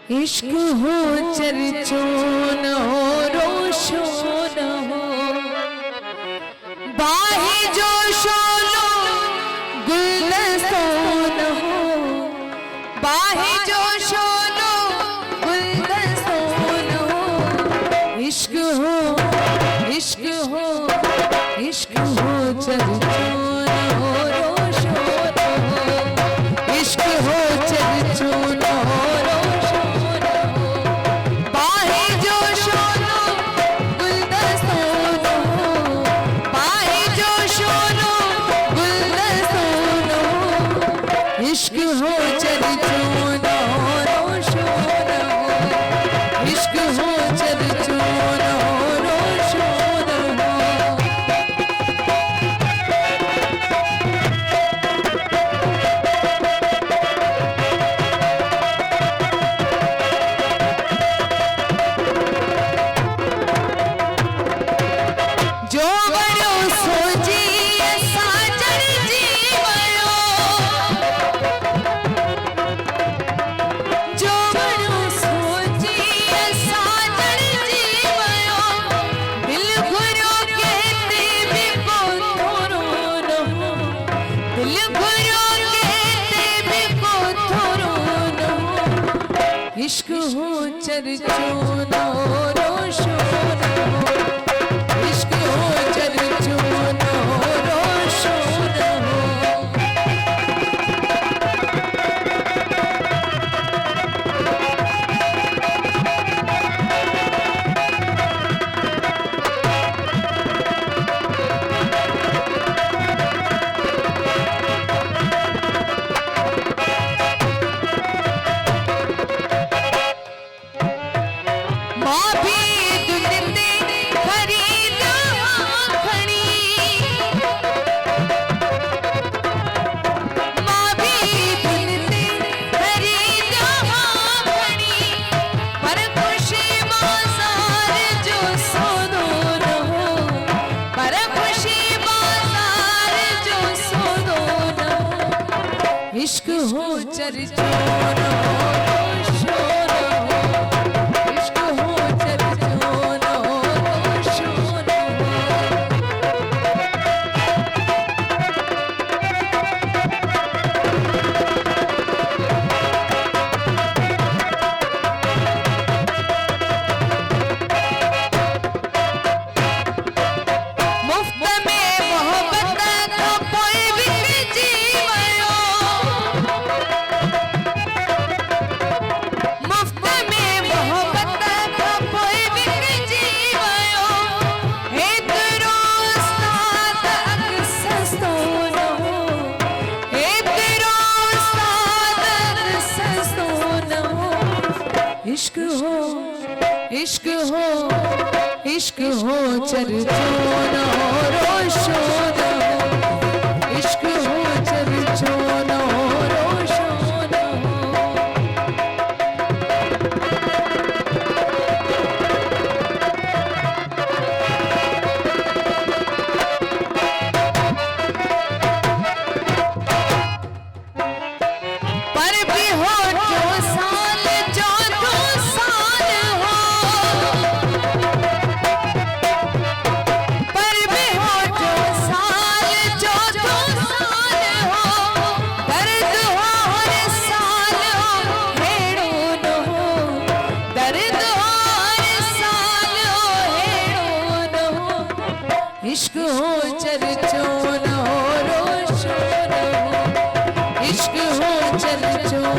इश्क हो चर्चों न हो रोशो न हो बाही जोशो लो गुलदस्तों न हो बाही जोशो लो गुलदस्तों न हो इश्क हो इश्क हो इश्क हो चर्चों न हो रोशो न हो इश्क हो चर्चों न हो इश्क हो चर्चों न हो रोशो न हो इश्क हो चर्चों न हो रोशो न हो जो बड़ो सोची साजन जीवयो इश्क हो चर्चों न हो रोशो न हो इश्क हो चर्चों न हो रोशो न हो इश्क हो चर्चों न हो रोशो न हो इश्क हो चर्चों न हो रोशो न हो मुफ्त में मोहब्बत का कोई भी जीवयो इश्क हो इश्क हो इश्क हो चर्चों न हो रोशो न हो इश्क हो चर्चों न हो रोशो न हो पर भी हो जो साल जो दो साल हो पर भी हो जो साल जो दो साल हो दर्द हो हर साल हो हेड़ो न हो दर्द हो हर साल हो हेड़ो न हो इश्क हो चर्चों न हो रोशो न हो इश्क हो चर्चों